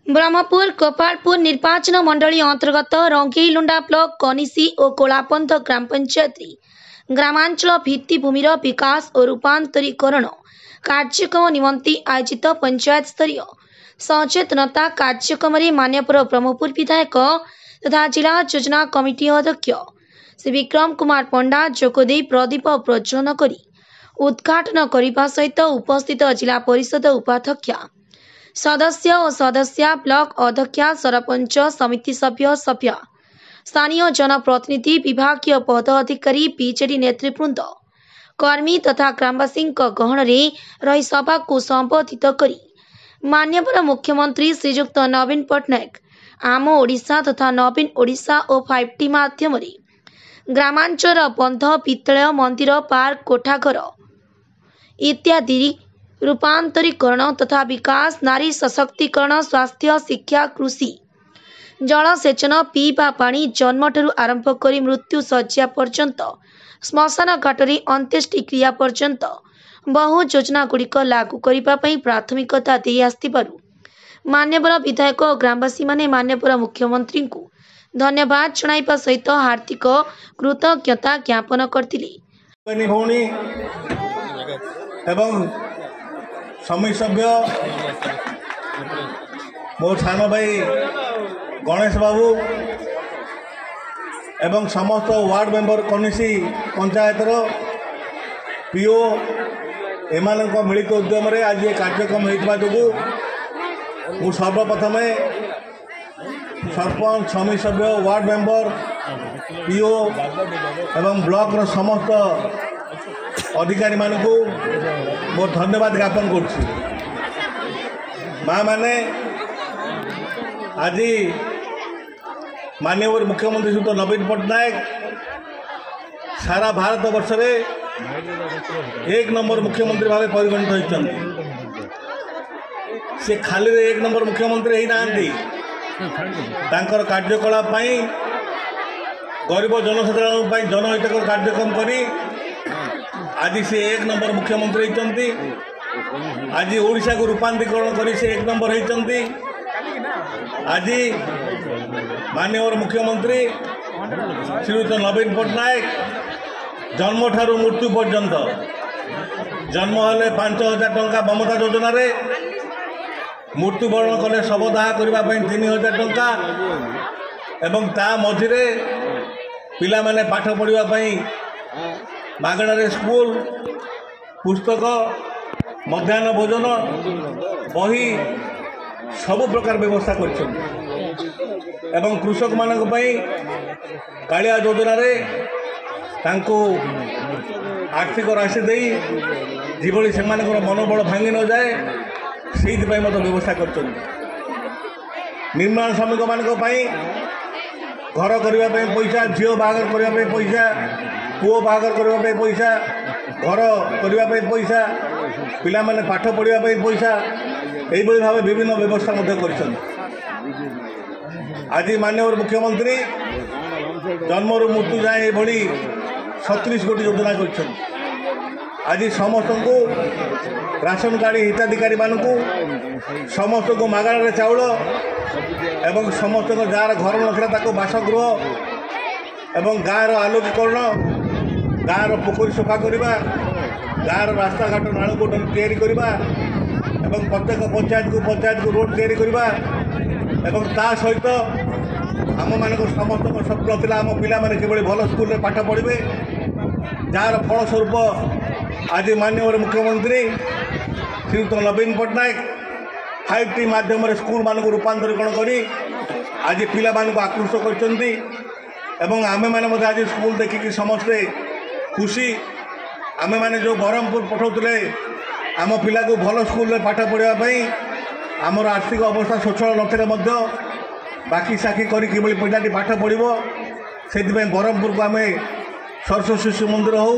ब्रह्मपुर गोपालपुर निर्वाचन मंडली अंतर्गत रंगेईलुंडा ब्लॉक कनिसी और कोलापंथ ग्राम पंचायत ग्रामांचल भित्तिभूमिर विकास और रूपांतरीकरण कार्यक्रम निमंते आयोजित पंचायत स्तरीय सचेतनता कार्यक्रम में मान्यवर ब्रह्मपुर विधायक तथा जिला योजना कमिटी अध्यक्ष श्री विक्रम कुमार पंडा जोगदे प्रदीप प्रज्वलन कर उद्घाटन करने सहित उपस्थित जिला परिषद उपाध्यक्ष सदस्य और सदस्य ब्लॉक अध्यक्ष सरपंच समिति सभ्य स्थानीय जनप्रतिनिधि विभागीय पद अधिकारी बीजेडी नेतृवृंद कर्मी तथा ग्रामवासी गहन रही सभा को संबोधित करी माननीय मुख्यमंत्री श्रीजुक्त नवीन पट्टनायक आम ओडिशा तथा नवीन ओडिशा और 5T माध्यम ग्रामांचल बंध विद्यालय मंदिर पार्क कोठाघर इत्यादि रूपांतरीकरण तथा विकास नारी सशक्तिकरण स्वास्थ्य शिक्षा कृषि जलसेचन पीवा पानी जन्मठू आरंभ कर मृत्यु शज्या पर्यंत श्मशान घाटरे अंत्येष्टि क्रिया पर्यंत बहु योजना गुड़िक लागू करने प्राथमिकता दे आसथिबारु मान्यवर विधायक और ग्रामवासी माने मान्यवर मुख्यमंत्री को धन्यवाद जणाइबा सहित हार्दिक कृतज्ञता ज्ञापन करथिले। समिति सभ्य मोर सान भाई गणेश बाबू एवं समस्त वार्ड मेंबर कनिसी पंचायतर पीओ एम मिलित उद्यम आज ये कार्यक्रम होता जो मु सर्वप्रथम सरपंच समिति सभ्य वार्ड मेंबर पीओ एवं ब्लॉक समस्त अधिकारी मानक मोर धन्यवाद ज्ञापन कर माँ मैंने आज माननीय मुख्यमंत्री श्रीयुत नवीन पट्टनायक सारा भारत वर्ष में 1 नंबर मुख्यमंत्री भाव परिगणित होती से खाली 1 नंबर मुख्यमंत्री होना कार्यकलाप गरीब जनसाधारण जनहितकर कार्यक्रम करी आज से 1 नंबर मुख्यमंत्री होती आज ओडिशा को रूपांतरीकरण कर 1 नंबर होती आज माननीय मुख्यमंत्री श्रीयुत नवीन पट्टनायक जन्म ठारू मृत्यु पर्यंत जन्म हेले 5,000 टंका ममता योजना रे मृत्युवरण कले शवदाह करने 3,000 टंका एवं ता मझिरे पिला माने पाठ पढ़ाई मागणारे स्कूल पुस्तक मध्याह्न भोजन बही सबु प्रकार व्यवस्था कर कृषक मानक कालिया योजना रे तांको आर्थिक राशि दे जीवली से मनोबल भांगी न जाए से व्यवस्था कर निर्माण श्रमिक मान घर करने पैसा झील बाहर करने पैसा पुओ बाहर करने पैसा घर करने पैसा पिला माने पाठ पढ़ाई पैसा यही भाव विभिन्न व्यवस्था कर आज माननीय मुख्यमंत्री जन्मरू मृत्यु जाए ये 37 गोटी योजना कर आज समस्त को राशन कार्ड हिताधिकारी मानक समस्त को मागणारे चाउल एवं समस्त को जार घर ना बासगृह एवं गाँव आलोकीकरण गाँव पोखरी सफा करवा गाँव रास्ता घाट नालकोट या प्रत्येक पंचायत को रोड तैयारी करवा एवं ता सहित आम मान समस्त स्वप्न था आम पिला किभली भल स्कूल पाठ पढ़े जार फलस्वरूप आज माननीय मुख्यमंत्री श्रीयुत नवीन पट्टनायक 5T माध्यम स्कूल मानक रूपांतरीकरण करी आज पिला मानक आकृष्ट कर आमे माने आज स्कूल देखिकी समस्ते खुशी आमे माने जो ब्रह्मपुर पठाउले आम पिला को भल स्कूल पाठ पढ़ाई आमर आर्थिक अवस्था स्वच्छल न बाकी साखी करी पिलाटी पाठ पढ़ो से ब्रह्मपुर को आम सरस्वती शिशु मंदिर हो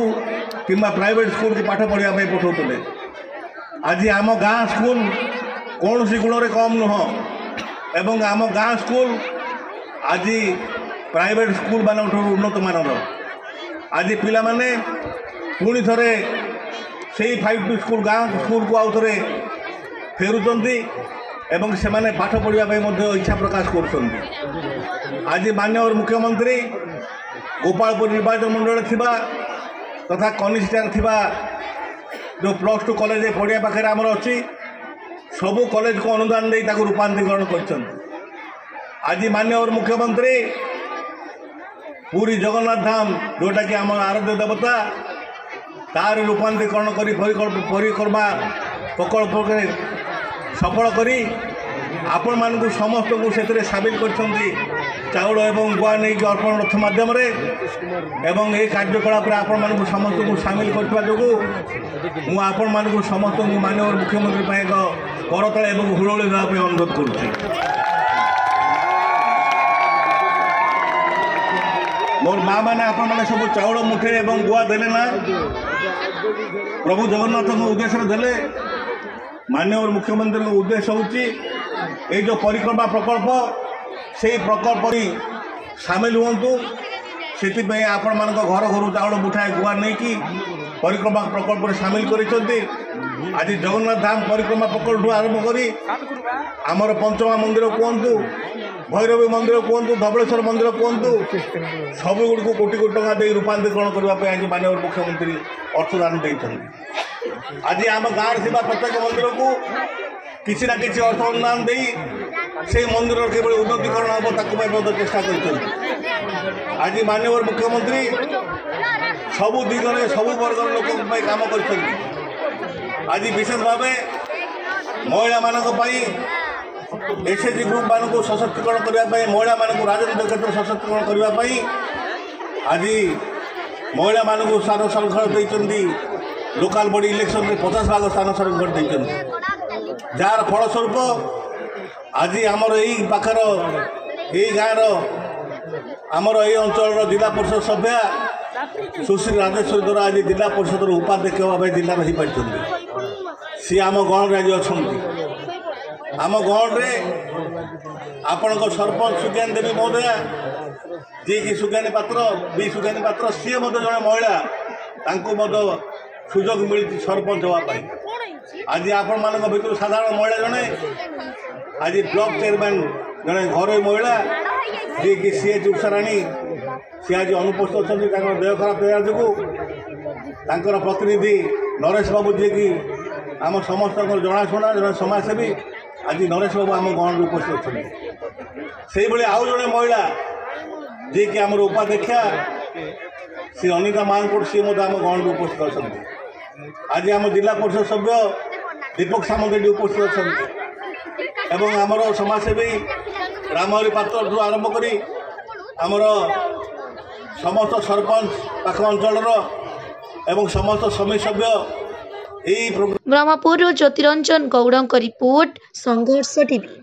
कि प्राइवेट स्कूल को पाठ पढ़ाई पठाउले आज आम गाँ स्कूल कौन सी गुण कम नुह एवं आम गाँ स्कूल आज प्राइवेट स्कूल मान उन्नत मानर आज पिला माने पुणी थे से 5T स्कूल गाँ स्कूल को आउ थे फेरुंट এবং সেমানে পাঠ পড়িবা পাই মধ্যে ইচ্ছা প্রকাশ করছন্তি। আজি মাননীয় মুখ্যমন্ত্রী গোপালপুর निर्वाचन मंडल थिबा तथा कनिष्ठार थिबा जो +2 कॉलेज पढ़िया पाखे आमर अच्छी सबू कॉलेज को अनुदान दे ताकू रूपांतरीकरण कर। आज माननीय मुख्यमंत्री पूरी जगन्नाथ धाम जोटा कि आम आराध्य देवता तार रूपांतरीकरण कर परिक्रमा प्रकल्प सफल करी आपण मानक समस्त को से सामिल कर चाउल एवं गुआ नहीं अर्पण रथ मध्यम एवं ये कार्यकलाप आपण मानक समस्त को सामिल करथिबा जोगु मु आपण मानक समस्त को माननीय मुख्यमंत्री पाए एक करतल एवं हुलुली देवा पे अनुरोध करुछि। मोर माँ मैंने आपण मैंने सब चाउल मुठे एवं गुआ देले ना प्रभु जगन्नाथ उद्देश्य देले। माननीय मुख्यमंत्री उद्देश्य होची ये जो परिक्रमा प्रकल्प से प्रकल्प सामिल हूँ से आपण मान घर घर चाउल मुठाए गुआ नहीं कि परिक्रमा प्रकल्प सामिल कर। आज जगन्नाथ धाम परिक्रमा प्रकल्प आरंभ करी आमर पंचमा मंदिर कहतु भैरवी मंदिर कहतु धवलेश्वर मंदिर कहतु सब गुड़ को कोटी कोटी टका दे रूपांतरीकरण करने आज माननीय मुख्यमंत्री अर्थदान देते। आज आम गाँव थी प्रत्येक मंदिर को किसी ना किसी अर्थ अनुदान दे से मंदिर केवल उन्नतीकरण हम ताकू चेष्टा कर। आज माननीय मुख्यमंत्री सबू दिगरे सबू वर्ग लोक काम कर। आज विशेष भाव महिला मानक एसएचजी ग्रुप मान को सशक्तिकरण करने महिला मान राजनीतिक क्षेत्र सशक्तिकरण करने आज महिला मान स्थान संरक्षण देते। लोकाल बॉडी इलेक्शन में 50 भाग स्थान संरक्षण देते जार फलस्वरूप आज आमर यही पाखर यही गाँव आमर यही अंचल जिला परिषद सभ्या सुश्री राजेश्वरी द्वारा आज जिला परिषद उपाध्यक्ष भाव जिला रही पार्टी सी आम गाँव आज अच्छा आम गाँव आपण सरपंच सुज्ञानी देवी महोदया जी कि सुज्ञानी पात्र बी सुज्ञानी पात्र सी जड़े महिला सुजोग मिली सरपंच हाँपाई। आज आपण मान भर साधारण महिला जड़े आज ब्लॉक चेयरमैन जड़े घर महिला जी कि सीएच उषाराणी सी आज अनुपस्थित अच्छा देह खराब होगा जो प्रतिनिधि नरेश बाबू जी कि आम समस्त जनाशुना जड़े समाजसेवी आज नरेश बाबू आम गाँव उपस्थित अच्छा से आउ जड़े महिला जी कि आम उपाध्यक्षा श्री अनिता महानकोट सी आम गाँव उपस्थित अच्छा। आज आम जिला परिषद सभ्य दीपक सामंत उपस्थित अच्छा एवं आमर समाजसेवी रामहरि पात्र आरंभ करी आमर समस्त सरपंच पाख अंचल एवं समस्त समिति सभ्य ब्रह्मपुर ज्योतिरंजन गौड़ रिपोर्ट संघर्ष टीवी।